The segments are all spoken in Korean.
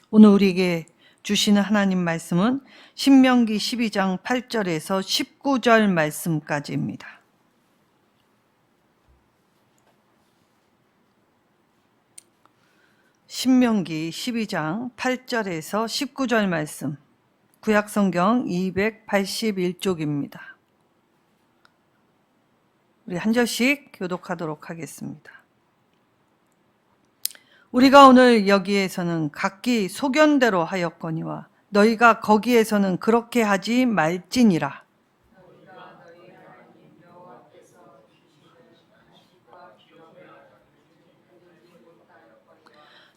오늘 우리에게 주시는 하나님 말씀은 신명기 12장 8절에서 19절 말씀까지입니다. 신명기 12장 8절에서 19절 말씀, 구약성경 281쪽입니다. 우리 한 절씩 교독하도록 하겠습니다. 우리가 오늘 여기에서는 각기 소견대로 하였거니와 너희가 거기에서는 그렇게 하지 말지니라.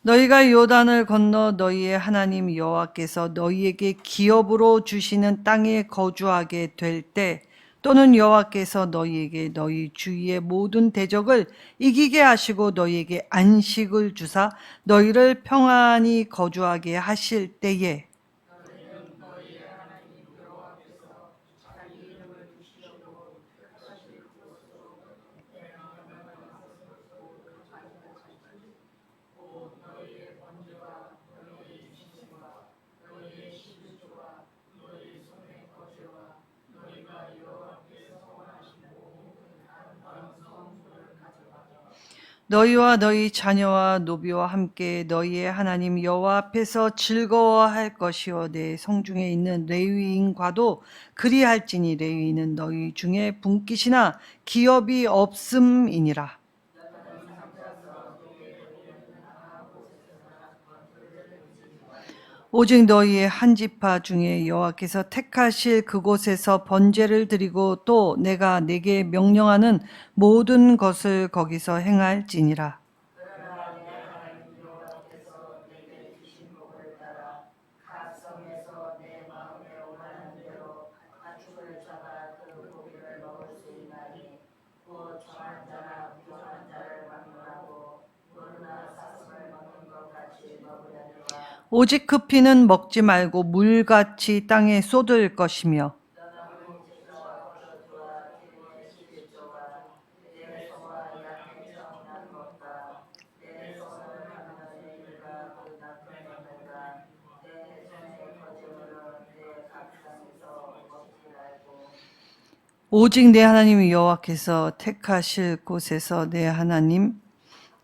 너희가 요단을 건너 너희의 하나님 여호와께서 너희에게 기업으로 주시는 땅에 거주하게 될 때, 또는 여호와께서 너희에게 너희 주위의 모든 대적을 이기게 하시고 너희에게 안식을 주사 너희를 평안히 거주하게 하실 때에, 너희와 너희 자녀와 노비와 함께 너희의 하나님 여호와 앞에서 즐거워할 것이요 내 성중에 있는 레위인과도 그리할지니 레위인은 너희 중에 분깃이나 기업이 없음이니라. 오직 너희의 한 지파 중에 여호와께서 택하실 그곳에서 번제를 드리고 또 내가 네게 명령하는 모든 것을 거기서 행할지니라. 오직 그 피는 먹지 말고 물같이 땅에 쏟을 것이며 오직 내 하나님 여호와께서 택하실 곳에서 내 하나님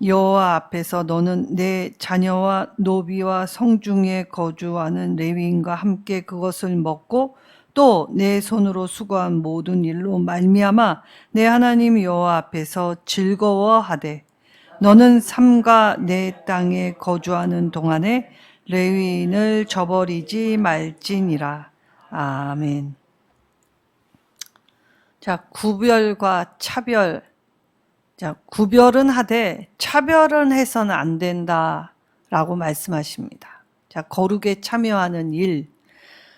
여호와 앞에서 너는 내 자녀와 노비와 성중에 거주하는 레위인과 함께 그것을 먹고 또 내 손으로 수고한 모든 일로 말미암아 내 하나님 여호와 앞에서 즐거워하되 너는 삼가 내 땅에 거주하는 동안에 레위인을 저버리지 말지니라. 아멘. 자, 구별과 차별. 자, 구별은 하되 차별은 해서는 안 된다라고 말씀하십니다. 자, 거룩에 참여하는 일.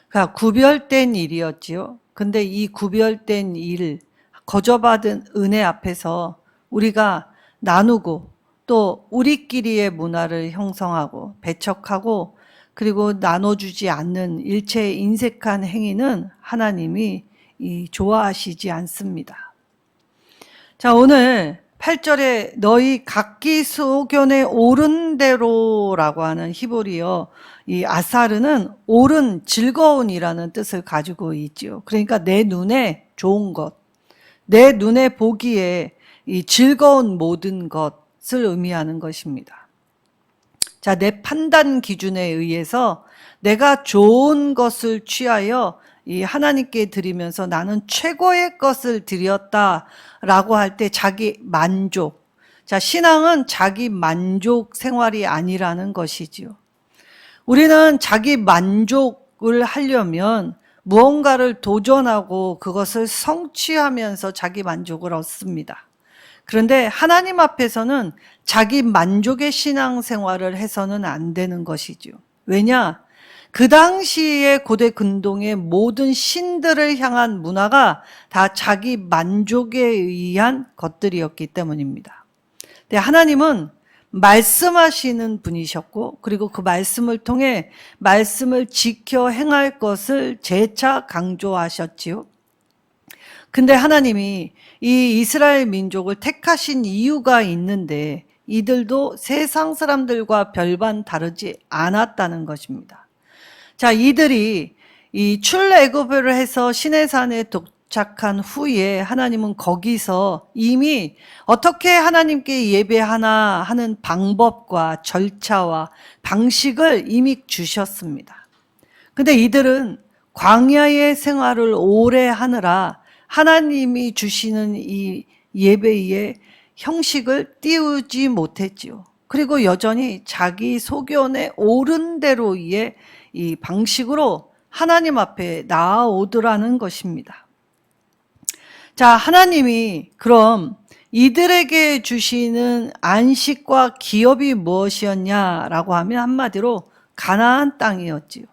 그러니까 구별된 일이었지요. 근데 이 구별된 일, 거저받은 은혜 앞에서 우리가 나누고 또 우리끼리의 문화를 형성하고 배척하고 그리고 나눠주지 않는 일체의 인색한 행위는 하나님이 좋아하시지 않습니다. 자, 오늘 8절에 너희 각기 소견에 오른 대로라고 하는 히브리어 이 아사르는 옳은, 즐거운이라는 뜻을 가지고 있죠. 그러니까 내 눈에 좋은 것, 내 눈에 보기에 이 즐거운 모든 것을 의미하는 것입니다. 자, 내 판단 기준에 의해서 내가 좋은 것을 취하여 이 하나님께 드리면서 나는 최고의 것을 드렸다라고 할 때 자기 만족. 자, 신앙은 자기 만족 생활이 아니라는 것이지요. 우리는 자기 만족을 하려면 무언가를 도전하고 그것을 성취하면서 자기 만족을 얻습니다. 그런데 하나님 앞에서는 자기 만족의 신앙 생활을 해서는 안 되는 것이죠. 왜냐? 그 당시에 고대 근동의 모든 신들을 향한 문화가 다 자기 만족에 의한 것들이었기 때문입니다. 근데 하나님은 말씀하시는 분이셨고 그리고 그 말씀을 통해 말씀을 지켜 행할 것을 재차 강조하셨지요. 근데 하나님이 이 이스라엘 민족을 택하신 이유가 있는데 이들도 세상 사람들과 별반 다르지 않았다는 것입니다. 자, 이들이 이 출애굽을 해서 시내산에 도착한 후에 하나님은 거기서 이미 어떻게 하나님께 예배하나 하는 방법과 절차와 방식을 이미 주셨습니다. 근데 이들은 광야의 생활을 오래 하느라 하나님이 주시는 이 예배의 형식을 띄우지 못했지요. 그리고 여전히 자기 소견에 옳은 대로의 이 방식으로 하나님 앞에 나아오더라는 것입니다. 자, 하나님이 그럼 이들에게 주시는 안식과 기업이 무엇이었냐라고 하면 한마디로 가나안 땅이었지요.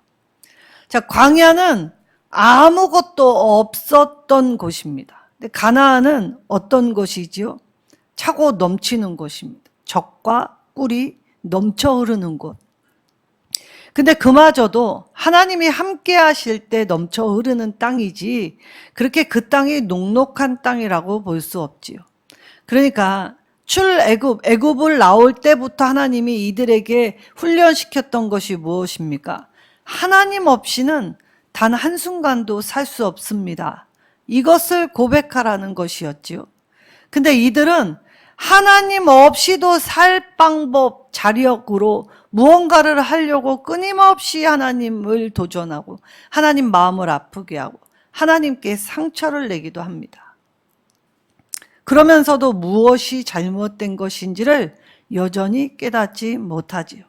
자, 광야는 아무것도 없었던 곳입니다. 근데 가나안은 어떤 곳이지요? 차고 넘치는 곳입니다. 젖과 꿀이 넘쳐 흐르는 곳. 근데 그마저도 하나님이 함께 하실 때 넘쳐 흐르는 땅이지 그렇게 그 땅이 녹록한 땅이라고 볼 수 없지요. 그러니까 애굽을 나올 때부터 하나님이 이들에게 훈련시켰던 것이 무엇입니까? 하나님 없이는 단 한순간도 살 수 없습니다. 이것을 고백하라는 것이었지요. 근데 이들은 하나님 없이도 살 방법, 자력으로 무언가를 하려고 끊임없이 하나님을 도전하고 하나님 마음을 아프게 하고 하나님께 상처를 내기도 합니다. 그러면서도 무엇이 잘못된 것인지를 여전히 깨닫지 못하지요.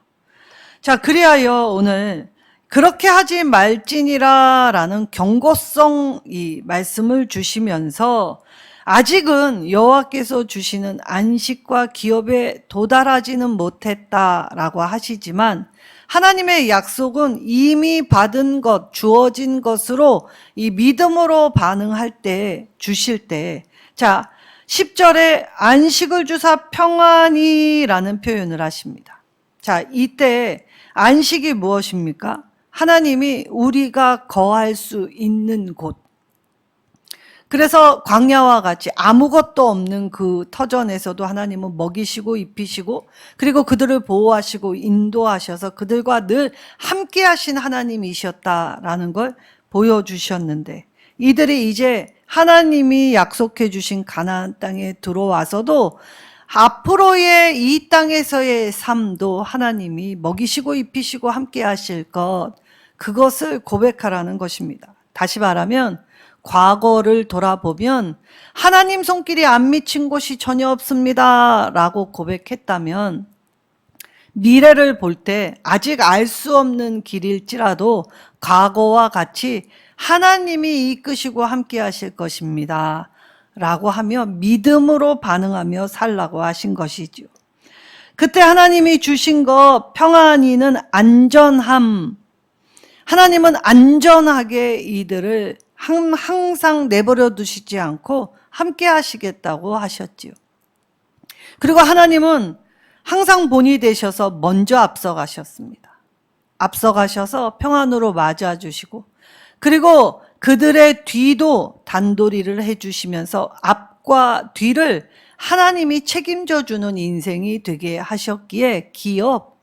자, 그리하여 오늘 그렇게 하지 말지니라 라는 경고성 이 말씀을 주시면서 아직은 여호와께서 주시는 안식과 기업에 도달하지는 못했다라고 하시지만 하나님의 약속은 이미 받은 것, 주어진 것으로 이 믿음으로 반응할 때, 주실 때, 자, 10절에 안식을 주사 평안이라는 표현을 하십니다. 자, 이때 안식이 무엇입니까? 하나님이 우리가 거할 수 있는 곳. 그래서 광야와 같이 아무것도 없는 그 터전에서도 하나님은 먹이시고 입히시고 그리고 그들을 보호하시고 인도하셔서 그들과 늘 함께 하신 하나님이셨다라는 걸 보여주셨는데 이들이 이제 하나님이 약속해 주신 가나안 땅에 들어와서도 앞으로의 이 땅에서의 삶도 하나님이 먹이시고 입히시고 함께 하실 것, 그것을 고백하라는 것입니다. 다시 말하면 과거를 돌아보면 하나님 손길이 안 미친 곳이 전혀 없습니다 라고 고백했다면 미래를 볼 때 아직 알 수 없는 길일지라도 과거와 같이 하나님이 이끄시고 함께 하실 것입니다 라고 하며 믿음으로 반응하며 살라고 하신 것이죠. 그때 하나님이 주신 것 평안이는 안전함. 하나님은 안전하게 이들을 항상 내버려 두시지 않고 함께 하시겠다고 하셨지요. 그리고 하나님은 항상 본이 되셔서 먼저 앞서가셨습니다. 앞서가셔서 평안으로 맞아주시고 그리고 그들의 뒤도 단도리를 해주시면서 앞과 뒤를 하나님이 책임져 주는 인생이 되게 하셨기에 기업,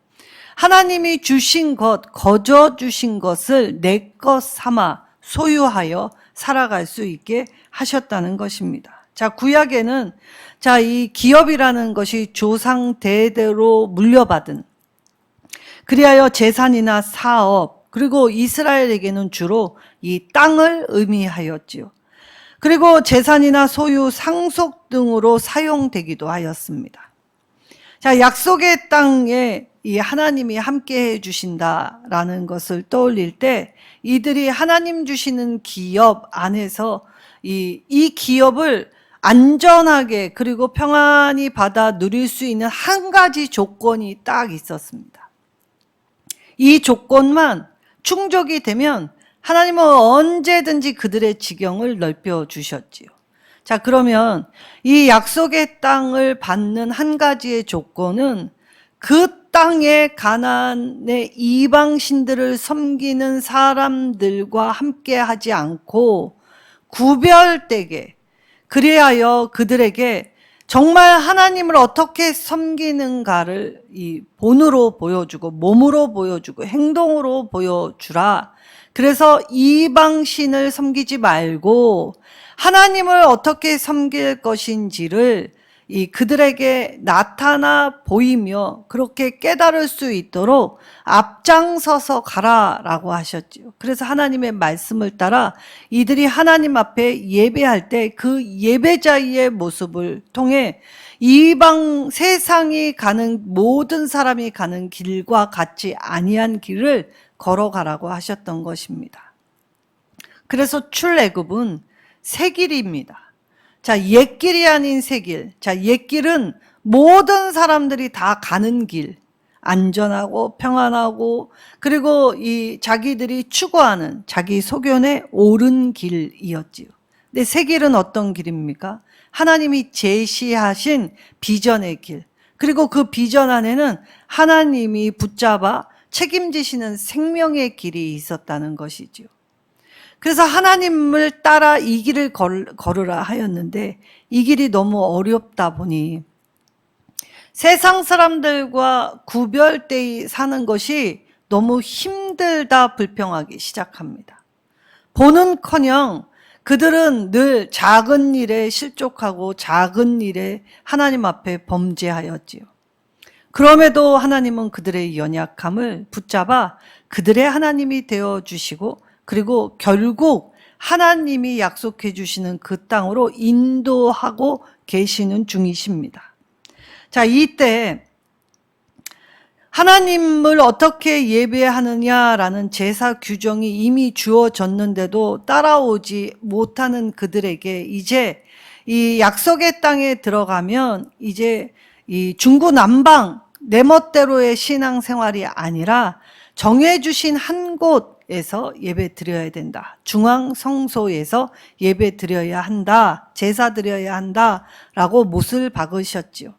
하나님이 주신 것, 거저 주신 것을 내 것 삼아 소유하여 살아갈 수 있게 하셨다는 것입니다. 자, 구약에는 자, 이 기업이라는 것이 조상 대대로 물려받은 그리하여 재산이나 사업 그리고 이스라엘에게는 주로 이 땅을 의미하였지요. 그리고 재산이나 소유, 상속 등으로 사용되기도 하였습니다. 자, 약속의 땅에 이 하나님이 함께 해 주신다라는 것을 떠올릴 때 이들이 하나님 주시는 기업 안에서 이 기업을 안전하게 그리고 평안히 받아 누릴 수 있는 한 가지 조건이 딱 있었습니다. 이 조건만 충족이 되면 하나님은 언제든지 그들의 지경을 넓혀 주셨지요. 자, 그러면 이 약속의 땅을 받는 한 가지의 조건은 그 땅에 가나안의 이방신들을 섬기는 사람들과 함께 하지 않고 구별되게 그리하여 그들에게 정말 하나님을 어떻게 섬기는가를 이 본으로 보여주고 몸으로 보여주고 행동으로 보여주라. 그래서 이방신을 섬기지 말고 하나님을 어떻게 섬길 것인지를 이 그들에게 나타나 보이며 그렇게 깨달을 수 있도록 앞장서서 가라라고 하셨지요. 그래서 하나님의 말씀을 따라 이들이 하나님 앞에 예배할 때 그 예배자의 모습을 통해 이방 세상이 가는 모든 사람이 가는 길과 같지 아니한 길을 걸어가라고 하셨던 것입니다. 그래서 출애굽은 새 길입니다. 자, 옛길이 아닌 새 길. 자, 옛길은 모든 사람들이 다 가는 길. 안전하고 평안하고 그리고 이 자기들이 추구하는 자기 소견에 옳은 길이었지요. 근데 새 길은 어떤 길입니까? 하나님이 제시하신 비전의 길. 그리고 그 비전 안에는 하나님이 붙잡아 책임지시는 생명의 길이 있었다는 것이죠. 그래서 하나님을 따라 이 길을 걸으라 하였는데 이 길이 너무 어렵다 보니 세상 사람들과 구별되이 사는 것이 너무 힘들다 불평하기 시작합니다. 보는커녕 그들은 늘 작은 일에 실족하고 작은 일에 하나님 앞에 범죄하였지요. 그럼에도 하나님은 그들의 연약함을 붙잡아 그들의 하나님이 되어주시고 그리고 결국 하나님이 약속해 주시는 그 땅으로 인도하고 계시는 중이십니다. 자, 이때 하나님을 어떻게 예배하느냐라는 제사 규정이 이미 주어졌는데도 따라오지 못하는 그들에게 이제 이 약속의 땅에 들어가면 이제 이 중구난방 내 멋대로의 신앙생활이 아니라 정해주신 한 곳에서 예배 드려야 된다. 중앙 성소에서 예배 드려야 한다. 제사 드려야 한다라고 못을 박으셨지요.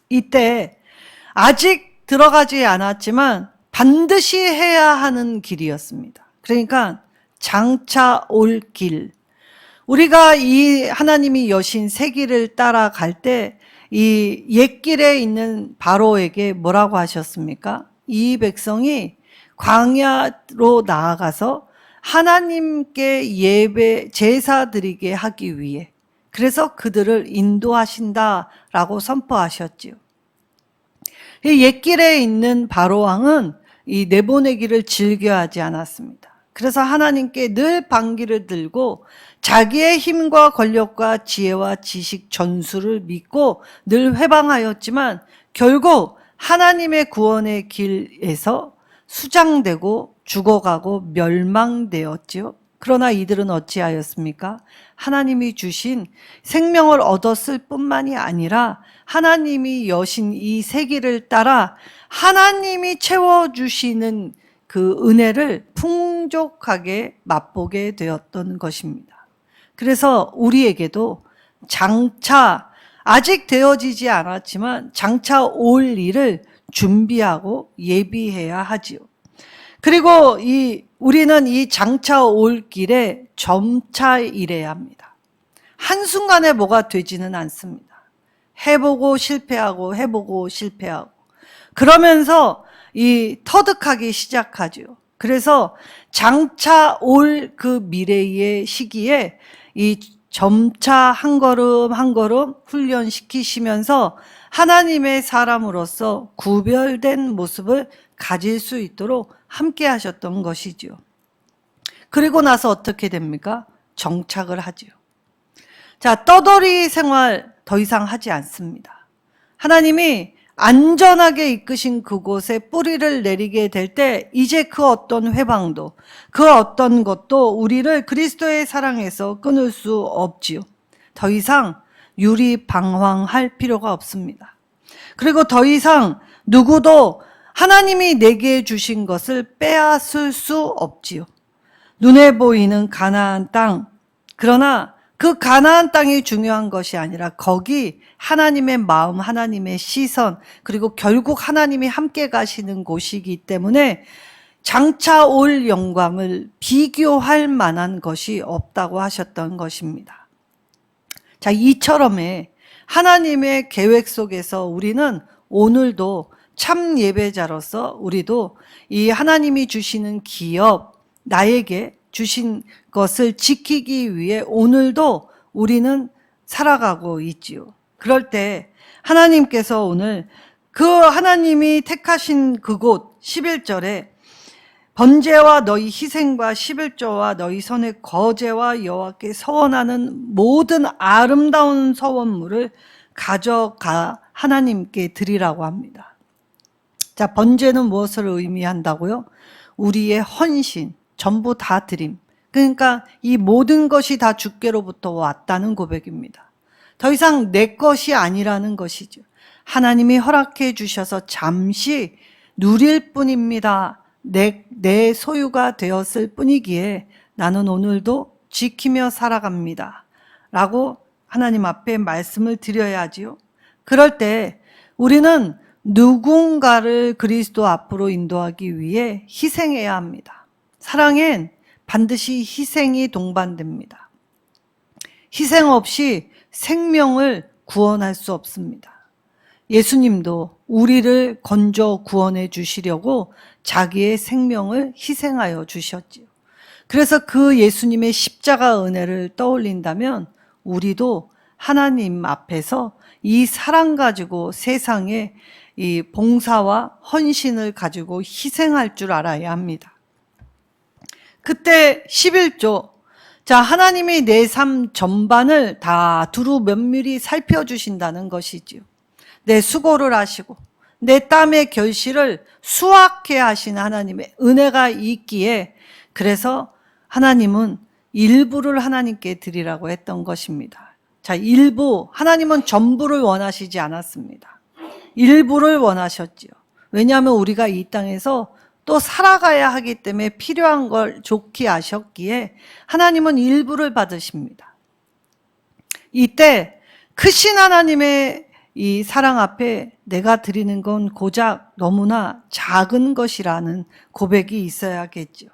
이때 아직 들어가지 않았지만 반드시 해야 하는 길이었습니다. 그러니까 장차 올 길. 우리가 이 하나님이 여신 새 길을 따라갈 때 이 옛길에 있는 바로에게 뭐라고 하셨습니까? 이 백성이 광야로 나아가서 하나님께 예배 제사 드리게 하기 위해 그래서 그들을 인도하신다라고 선포하셨지요. 이 옛길에 있는 바로왕은 이 내보내기를 즐겨하지 않았습니다. 그래서 하나님께 늘 반기를 들고 자기의 힘과 권력과 지혜와 지식 전술을 믿고 늘 회방하였지만 결국 하나님의 구원의 길에서 수장되고 죽어가고 멸망되었지요. 그러나 이들은 어찌하였습니까? 하나님이 주신 생명을 얻었을 뿐만이 아니라 하나님이 여신 이 새 길을 따라 하나님이 채워주시는 그 은혜를 풍족하게 맛보게 되었던 것입니다. 그래서 우리에게도 장차 아직 되어지지 않았지만 장차 올 일을 준비하고 예비해야 하지요. 그리고 우리는 이 장차 올 길에 점차 일해야 합니다. 한순간에 뭐가 되지는 않습니다. 해보고 실패하고 해보고 실패하고 그러면서 터득하기 시작하죠. 그래서 장차 올 그 미래의 시기에 이 점차 한 걸음 한 걸음 훈련시키시면서 하나님의 사람으로서 구별된 모습을 가질 수 있도록 함께 하셨던 것이죠. 그리고 나서 어떻게 됩니까? 정착을 하지요. 자, 떠돌이 생활 더 이상 하지 않습니다. 하나님이 안전하게 이끄신 그곳에 뿌리를 내리게 될 때 이제 그 어떤 회방도 그 어떤 것도 우리를 그리스도의 사랑에서 끊을 수 없지요. 더 이상 유리방황할 필요가 없습니다. 그리고 더 이상 누구도 하나님이 내게 주신 것을 빼앗을 수 없지요. 눈에 보이는 가나안 땅, 그러나 그 가나안 땅이 중요한 것이 아니라 거기 하나님의 마음, 하나님의 시선, 그리고 결국 하나님이 함께 가시는 곳이기 때문에 장차 올 영광을 비교할 만한 것이 없다고 하셨던 것입니다. 자, 이처럼의 하나님의 계획 속에서 우리는 오늘도 참 예배자로서 우리도 이 하나님이 주시는 기업, 나에게 주신 것을 지키기 위해 오늘도 우리는 살아가고 있지요. 그럴 때 하나님께서 오늘 그 하나님이 택하신 그곳 11절에 번제와 너희 희생과 11조와 너희 손의 거제와 여호와께 서원하는 모든 아름다운 서원물을 가져가 하나님께 드리라고 합니다. 자, 번제는 무엇을 의미한다고요? 우리의 헌신, 전부 다 드림. 그러니까 이 모든 것이 다 주께로부터 왔다는 고백입니다. 더 이상 내 것이 아니라는 것이죠. 하나님이 허락해 주셔서 잠시 누릴 뿐입니다. 내 소유가 되었을 뿐이기에 나는 오늘도 지키며 살아갑니다. 라고 하나님 앞에 말씀을 드려야지요. 그럴 때 우리는 누군가를 그리스도 앞으로 인도하기 위해 희생해야 합니다. 사랑엔 반드시 희생이 동반됩니다. 희생 없이 생명을 구원할 수 없습니다. 예수님도 우리를 건져 구원해 주시려고 자기의 생명을 희생하여 주셨지요. 그래서 그 예수님의 십자가 은혜를 떠올린다면 우리도 하나님 앞에서 이 사랑 가지고 세상에 이 봉사와 헌신을 가지고 희생할 줄 알아야 합니다. 그때 11조, 자, 하나님이 내 삶 전반을 다 두루 면밀히 살펴주신다는 것이지요. 내 수고를 하시고 내 땀의 결실을 수확해 하신 하나님의 은혜가 있기에 그래서 하나님은 일부를 하나님께 드리라고 했던 것입니다. 자, 일부, 하나님은 전부를 원하시지 않았습니다. 일부를 원하셨지요. 왜냐하면 우리가 이 땅에서 또 살아가야 하기 때문에 필요한 걸 좋게 아셨기에 하나님은 일부를 받으십니다. 이때 크신 하나님의 이 사랑 앞에 내가 드리는 건 고작 너무나 작은 것이라는 고백이 있어야겠죠.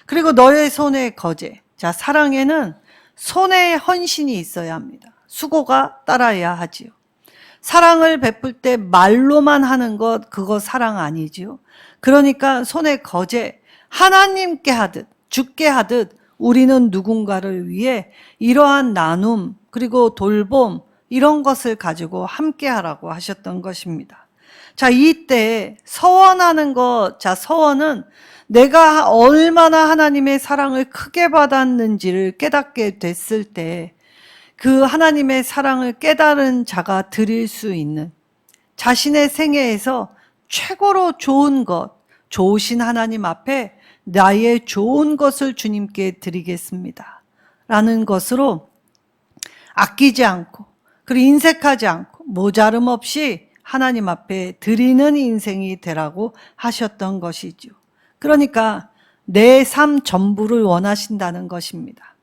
그리고 너의 손의 거제. 자, 사랑에는 손의 헌신이 있어야 합니다. 수고가 따라야 하지요. 사랑을 베풀 때 말로만 하는 것, 그거 사랑 아니지요. 그러니까 손의 거제, 하나님께 하듯, 주께 하듯 우리는 누군가를 위해 이러한 나눔, 그리고 돌봄, 이런 것을 가지고 함께 하라고 하셨던 것입니다. 자, 이때 서원하는 것, 자, 서원은 내가 얼마나 하나님의 사랑을 크게 받았는지를 깨닫게 됐을 때 그 하나님의 사랑을 깨달은 자가 드릴 수 있는 자신의 생애에서 최고로 좋은 것, 좋으신 하나님 앞에 나의 좋은 것을 주님께 드리겠습니다. 라는 것으로 아끼지 않고 그리고 인색하지 않고 모자름 없이 하나님 앞에 드리는 인생이 되라고 하셨던 것이죠. 그러니까 내 삶 전부를 원하신다는 것입니다.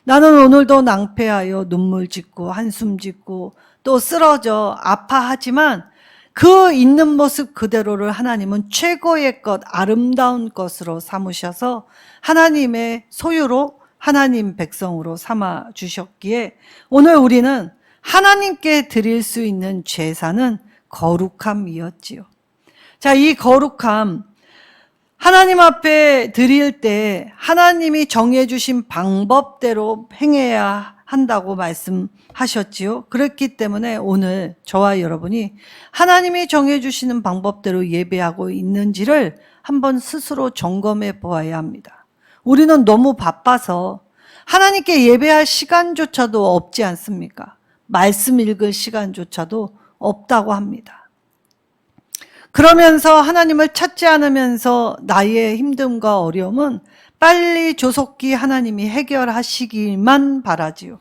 나는 오늘도 낭패하여 눈물 짓고 한숨 짓고 또 쓰러져 아파하지만 그 있는 모습 그대로를 하나님은 최고의 것, 아름다운 것으로 삼으셔서 하나님의 소유로 하나님 백성으로 삼아 주셨기에 오늘 우리는 하나님께 드릴 수 있는 제사는 거룩함이었지요. 자, 이 거룩함, 하나님 앞에 드릴 때 하나님이 정해주신 방법대로 행해야 한다고 말씀하셨지요. 그렇기 때문에 오늘 저와 여러분이 하나님이 정해주시는 방법대로 예배하고 있는지를 한번 스스로 점검해 보아야 합니다. 우리는 너무 바빠서 하나님께 예배할 시간조차도 없지 않습니까? 말씀 읽을 시간조차도 없다고 합니다. 그러면서 하나님을 찾지 않으면서 나의 힘듦과 어려움은 빨리 조속히 하나님이 해결하시기만 바라지요.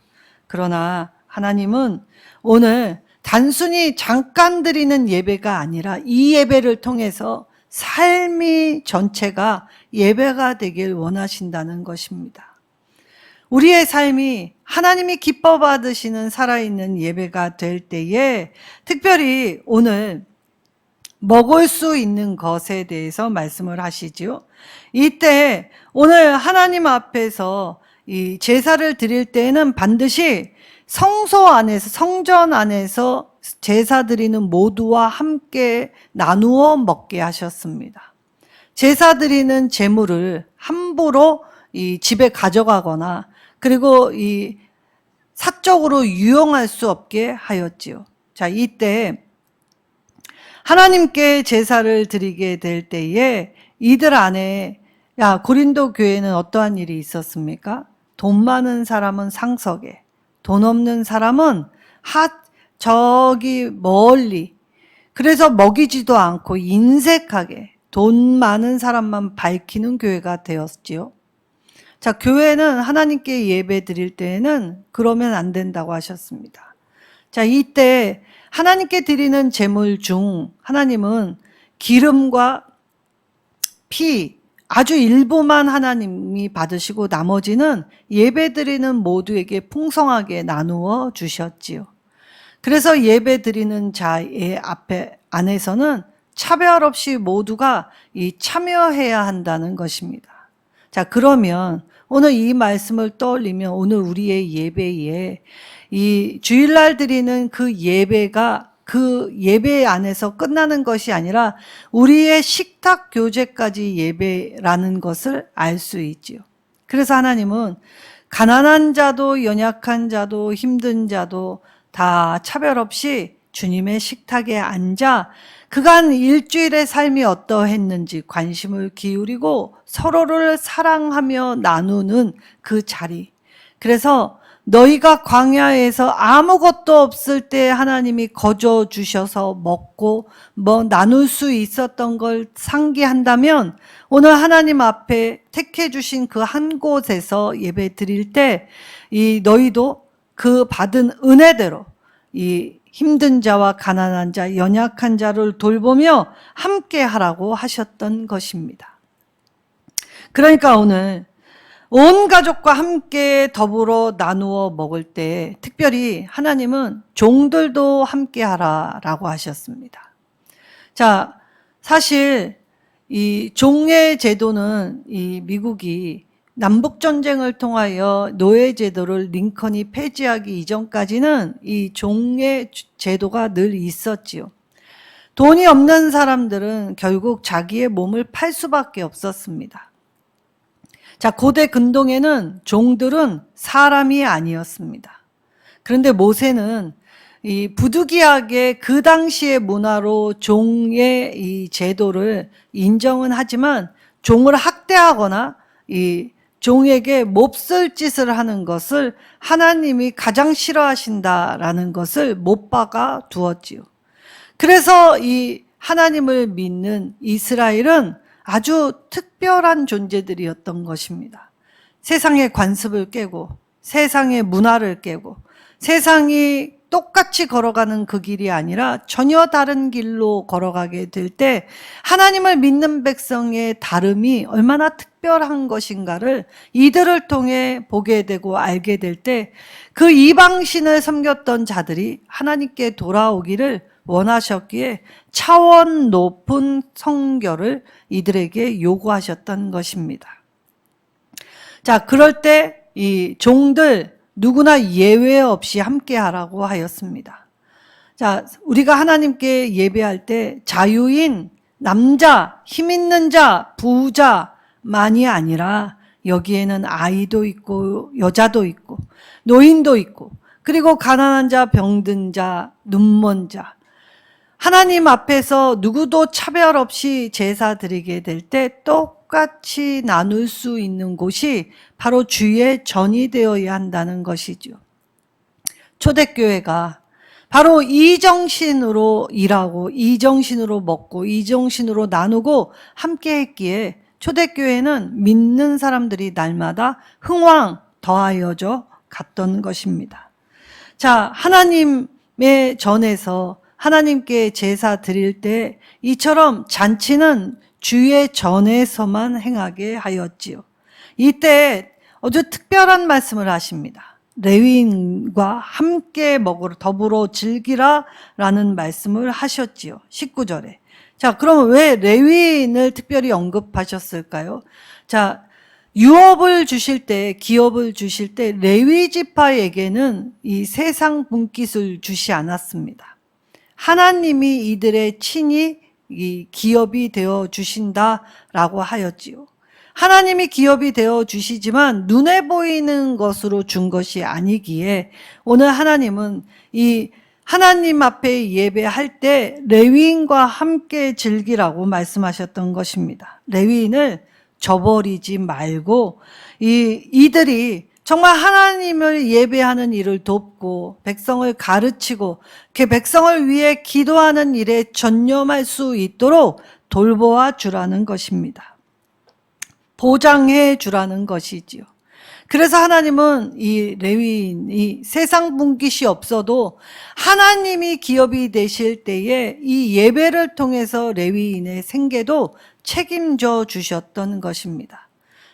그러나 하나님은 오늘 단순히 잠깐 드리는 예배가 아니라 이 예배를 통해서 삶이 전체가 예배가 되길 원하신다는 것입니다. 우리의 삶이 하나님이 기뻐 받으시는 살아있는 예배가 될 때에 특별히 오늘 먹을 수 있는 것에 대해서 말씀을 하시죠. 이때 오늘 하나님 앞에서 이 제사를 드릴 때에는 반드시 성소 안에서, 성전 안에서 제사 드리는 모두와 함께 나누어 먹게 하셨습니다. 제사 드리는 제물을 함부로 이 집에 가져가거나 그리고 이 사적으로 유용할 수 없게 하였지요. 자, 이때 하나님께 제사를 드리게 될 때에 이들 안에 고린도 교회는 어떠한 일이 있었습니까? 돈 많은 사람은 상석에, 돈 없는 사람은 저기 멀리, 그래서 먹이지도 않고 인색하게 돈 많은 사람만 밝히는 교회가 되었지요. 자, 교회는 하나님께 예배 드릴 때에는 그러면 안 된다고 하셨습니다. 자, 이때 하나님께 드리는 제물 중 하나님은 기름과 피, 아주 일부만 하나님이 받으시고 나머지는 예배 드리는 모두에게 풍성하게 나누어 주셨지요. 그래서 예배 드리는 자의 안에서는 차별 없이 모두가 참여해야 한다는 것입니다. 자, 그러면 오늘 이 말씀을 떠올리면 오늘 우리의 예배에 이 주일날 드리는 그 예배가 그 예배 안에서 끝나는 것이 아니라 우리의 식탁 교제까지 예배라는 것을 알 수 있지요. 그래서 하나님은 가난한 자도 연약한 자도 힘든 자도 다 차별 없이 주님의 식탁에 앉아 그간 일주일의 삶이 어떠했는지 관심을 기울이고 서로를 사랑하며 나누는 그 자리. 그래서 너희가 광야에서 아무것도 없을 때 하나님이 거저 주셔서 먹고 나눌 수 있었던 걸 상기한다면 오늘 하나님 앞에 택해 주신 그 한 곳에서 예배 드릴 때 너희도 그 받은 은혜대로 힘든 자와 가난한 자, 연약한 자를 돌보며 함께 하라고 하셨던 것입니다. 그러니까 오늘 온 가족과 함께 더불어 나누어 먹을 때 특별히 하나님은 종들도 함께 하라라고 하셨습니다. 자, 사실 이 종의 제도는 미국이 남북전쟁을 통하여 노예제도를 링컨이 폐지하기 이전까지는 이 종의 제도가 늘 있었지요. 돈이 없는 사람들은 결국 자기의 몸을 팔 수밖에 없었습니다. 자, 고대 근동에는 종들은 사람이 아니었습니다. 그런데 모세는 이 부득이하게 그 당시의 문화로 종의 이 제도를 인정은 하지만 종을 학대하거나 종에게 몹쓸 짓을 하는 것을 하나님이 가장 싫어하신다라는 것을 못 박아 두었지요. 그래서 이 하나님을 믿는 이스라엘은 아주 특별한 존재들이었던 것입니다. 세상의 관습을 깨고 세상의 문화를 깨고 세상이 똑같이 걸어가는 그 길이 아니라 전혀 다른 길로 걸어가게 될 때 하나님을 믿는 백성의 다름이 얼마나 특별한 것인가를 이들을 통해 보게 되고 알게 될 때 그 이방신을 섬겼던 자들이 하나님께 돌아오기를 원하셨기에 차원 높은 성결을 이들에게 요구하셨던 것입니다. 자, 그럴 때 이 종들 누구나 예외 없이 함께 하라고 하였습니다. 자, 우리가 하나님께 예배할 때 자유인, 남자, 힘 있는 자, 부자만이 아니라 여기에는 아이도 있고 여자도 있고 노인도 있고 그리고 가난한 자, 병든 자, 눈먼 자, 하나님 앞에서 누구도 차별 없이 제사 드리게 될 때 똑같이 나눌 수 있는 곳이 바로 주의 전이 되어야 한다는 것이죠. 초대교회가 바로 이 정신으로 일하고 이 정신으로 먹고 이 정신으로 나누고 함께 했기에 초대교회는 믿는 사람들이 날마다 흥왕 더하여져 갔던 것입니다. 자, 하나님의 전에서 하나님께 제사 드릴 때 이처럼 잔치는 주의 전에서만 행하게 하였지요. 이때 아주 특별한 말씀을 하십니다. 레위인과 함께 먹으러 더불어 즐기라 라는 말씀을 하셨지요. 19절에. 자, 그러면 왜 레위인을 특별히 언급하셨을까요? 자, 유업을 주실 때, 기업을 주실 때 레위 지파에게는 이 세상 분깃을 주시 않았습니다. 하나님이 이들의 친히 이 기업이 되어 주신다라고 하였지요. 하나님이 기업이 되어 주시지만 눈에 보이는 것으로 준 것이 아니기에 오늘 하나님은 이 하나님 앞에 예배할 때 레위인과 함께 즐기라고 말씀하셨던 것입니다. 레위인을 저버리지 말고 이들이 정말 하나님을 예배하는 일을 돕고 백성을 가르치고 그 백성을 위해 기도하는 일에 전념할 수 있도록 돌보아 주라는 것입니다. 보장해 주라는 것이지요. 그래서 하나님은 이 레위인이 세상 분깃이 없어도 하나님이 기업이 되실 때에 이 예배를 통해서 레위인의 생계도 책임져 주셨던 것입니다.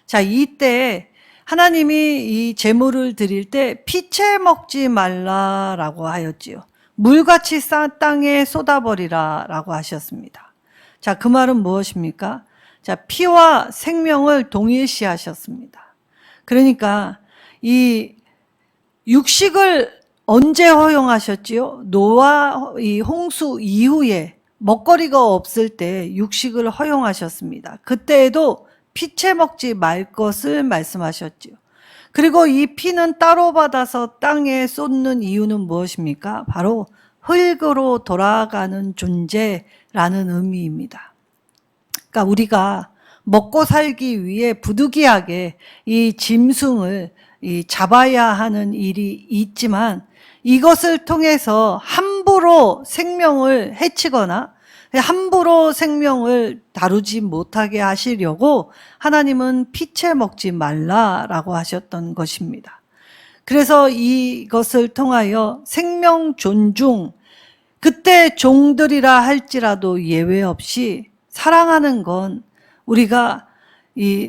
자, 이때 하나님이 이 제물을 드릴 때 피채 먹지 말라라고 하였지요. 물같이 땅에 쏟아버리라라고 하셨습니다. 자, 그 말은 무엇입니까? 자, 피와 생명을 동일시하셨습니다. 그러니까 이 육식을 언제 허용하셨지요? 노아 이 홍수 이후에 먹거리가 없을 때 육식을 허용하셨습니다. 그때에도 피채 먹지 말 것을 말씀하셨지요. 그리고 이 피는 따로 받아서 땅에 쏟는 이유는 무엇입니까? 바로 흙으로 돌아가는 존재라는 의미입니다. 그러니까 우리가 먹고 살기 위해 부득이하게 이 짐승을 잡아야 하는 일이 있지만 이것을 통해서 함부로 생명을 해치거나 함부로 생명을 다루지 못하게 하시려고 하나님은 피채 먹지 말라라고 하셨던 것입니다. 그래서 이것을 통하여 생명 존중, 그때 종들이라 할지라도 예외 없이 사랑하는 건 우리가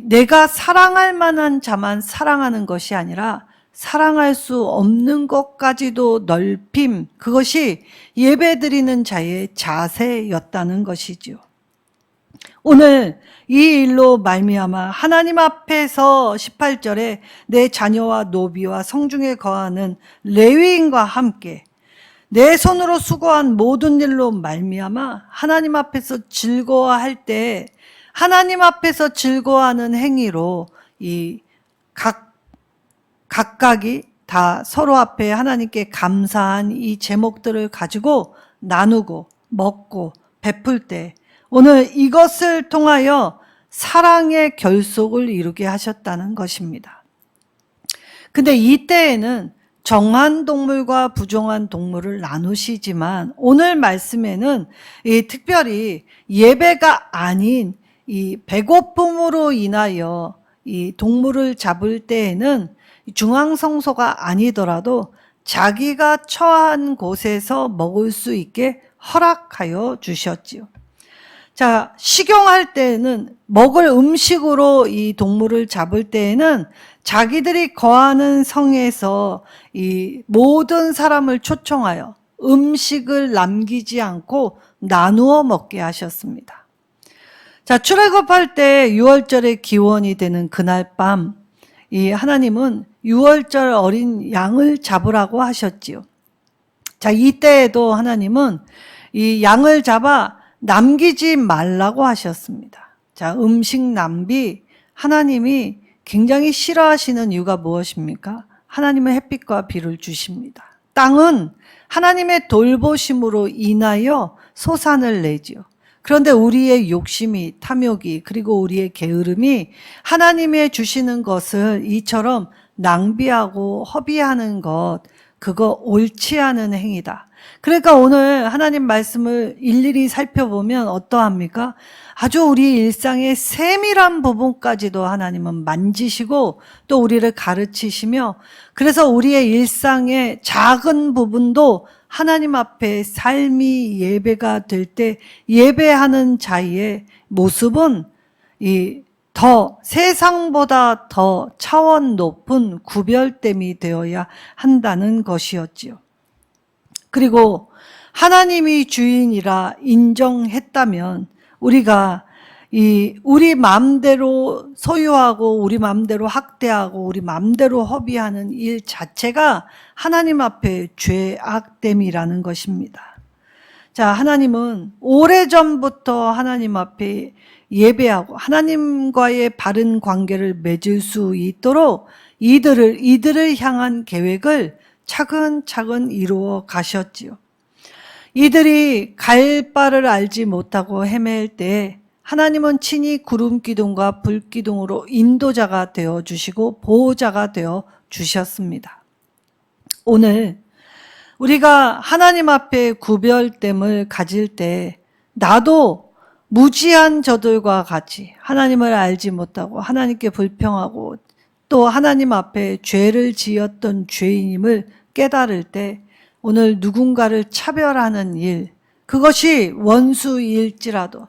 내가 사랑할 만한 자만 사랑하는 것이 아니라 사랑할 수 없는 것까지도 넓힘, 그것이 예배드리는 자의 자세였다는 것이지요. 오늘 이 일로 말미암아 하나님 앞에서 18절에 내 자녀와 노비와 성중에 거하는 레위인과 함께 내 손으로 수고한 모든 일로 말미암아 하나님 앞에서 즐거워할 때 하나님 앞에서 즐거워하는 행위로 각각이 다 서로 앞에 하나님께 감사한 이 제목들을 가지고 나누고 먹고 베풀 때 오늘 이것을 통하여 사랑의 결속을 이루게 하셨다는 것입니다. 근데 이때에는 정한 동물과 부정한 동물을 나누시지만 오늘 말씀에는 특별히 예배가 아닌 이 배고픔으로 인하여 이 동물을 잡을 때에는 중앙성소가 아니더라도 자기가 처한 곳에서 먹을 수 있게 허락하여 주셨지요. 자, 식용할 때는 먹을 음식으로 이 동물을 잡을 때에는 자기들이 거하는 성에서 이 모든 사람을 초청하여 음식을 남기지 않고 나누어 먹게 하셨습니다. 자, 출애굽할 때 6월절의 기원이 되는 그날 밤, 이 하나님은 6월절 어린 양을 잡으라고 하셨지요. 자, 이때에도 하나님은 이 양을 잡아 남기지 말라고 하셨습니다. 자, 음식 낭비, 하나님이 굉장히 싫어하시는 이유가 무엇입니까? 하나님은 햇빛과 비를 주십니다. 땅은 하나님의 돌보심으로 인하여 소산을 내지요. 그런데 우리의 욕심이, 탐욕이, 그리고 우리의 게으름이 하나님의 주시는 것을 이처럼 낭비하고 허비하는 것, 그거 옳지 않은 행위다. 그러니까 오늘 하나님 말씀을 일일이 살펴보면 어떠합니까? 아주 우리 일상의 세밀한 부분까지도 하나님은 만지시고 또 우리를 가르치시며 그래서 우리의 일상의 작은 부분도 하나님 앞에 삶이 예배가 될 때 예배하는 자의 모습은 더 세상보다 더 차원 높은 구별됨이 되어야 한다는 것이었지요. 그리고 하나님이 주인이라 인정했다면 우리가 우리 마음대로 소유하고 우리 마음대로 학대하고 우리 마음대로 허비하는 일 자체가 하나님 앞에 죄악됨이라는 것입니다. 자, 하나님은 오래전부터 하나님 앞에 예배하고 하나님과의 바른 관계를 맺을 수 있도록 이들을 향한 계획을 차근차근 이루어 가셨지요. 이들이 갈 바를 알지 못하고 헤맬 때 하나님은 친히 구름 기둥과 불 기둥으로 인도자가 되어 주시고 보호자가 되어 주셨습니다. 오늘 우리가 하나님 앞에 구별됨을 가질 때 나도 무지한 저들과 같이 하나님을 알지 못하고 하나님께 불평하고 또 하나님 앞에 죄를 지었던 죄인임을 깨달을 때 오늘 누군가를 차별하는 일, 그것이 원수일지라도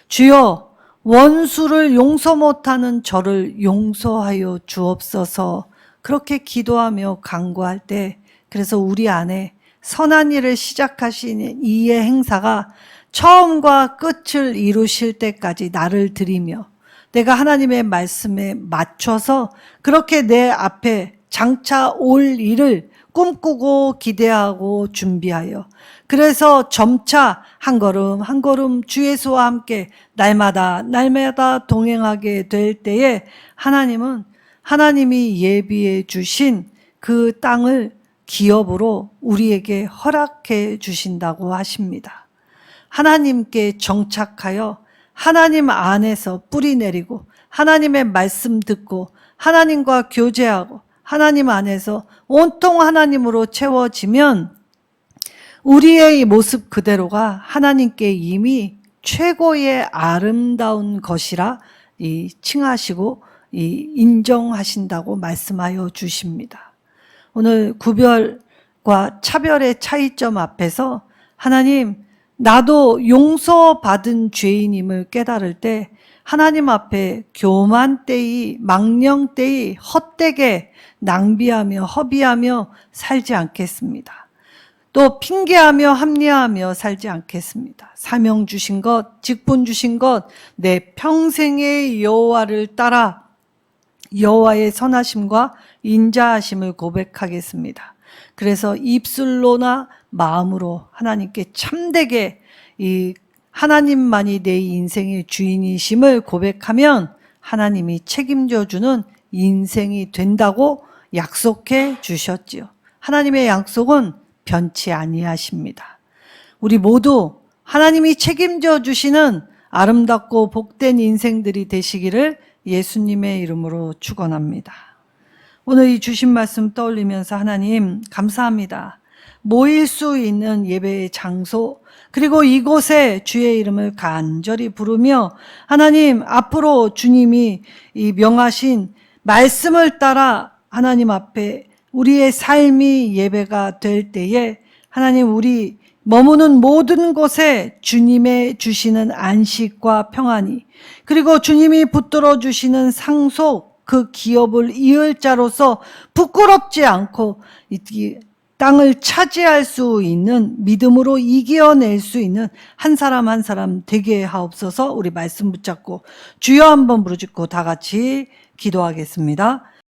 주여 원수를 용서 못하는 저를 용서하여 주옵소서, 그렇게 기도하며 간구할 때, 그래서 우리 안에 선한 일을 시작하시는 이의 행사가 처음과 끝을 이루실 때까지 나를 드리며 내가 하나님의 말씀에 맞춰서 그렇게 내 앞에 장차 올 일을 꿈꾸고 기대하고 준비하여, 그래서 점차 한 걸음 한 걸음 주 예수와 함께 날마다 동행하게 될 때에 하나님은 하나님이 예비해 주신 그 땅을 기업으로 우리에게 허락해 주신다고 하십니다. 하나님께 정착하여 하나님 안에서 뿌리 내리고 하나님의 말씀 듣고 하나님과 교제하고 하나님 안에서 온통 하나님으로 채워지면 우리의 이 모습 그대로가 하나님께 이미 최고의 아름다운 것이라 칭하시고 인정하신다고 말씀하여 주십니다. 오늘 구별과 차별의 차이점 앞에서 하나님, 나도 용서받은 죄인임을 깨달을 때 하나님 앞에 교만되이 망령되이 헛되게 낭비하며 허비하며 살지 않겠습니다. 또 핑계하며 합리화하며 살지 않겠습니다. 사명 주신 것, 직분 주신 것, 내 평생의 여호와를 따라 여호와의 선하심과 인자하심을 고백하겠습니다. 그래서 입술로나 마음으로 하나님께 참되게 하나님만이 내 인생의 주인이심을 고백하면 하나님이 책임져 주는 인생이 된다고 약속해 주셨지요. 하나님의 약속은 변치 아니하십니다. 우리 모두 하나님이 책임져 주시는 아름답고 복된 인생들이 되시기를 예수님의 이름으로 축원합니다. 오늘 이 주신 말씀 떠올리면서 하나님 감사합니다. 모일 수 있는 예배의 장소, 그리고 이곳에 주의 이름을 간절히 부르며 하나님 앞으로 주님이 이 명하신 말씀을 따라 하나님 앞에 우리의 삶이 예배가 될 때에 하나님, 우리 머무는 모든 곳에 주님의 주시는 안식과 평안이, 그리고 주님이 붙들어 주시는 상속, 그 기업을 이을 자로서 부끄럽지 않고 이 땅을 차지할 수 있는, 믿음으로 이겨낼 수 있는 한 사람 한 사람 되게 하옵소서. 우리 말씀 붙잡고 주여 한번 부르짖고 다 같이 기도하겠습니다.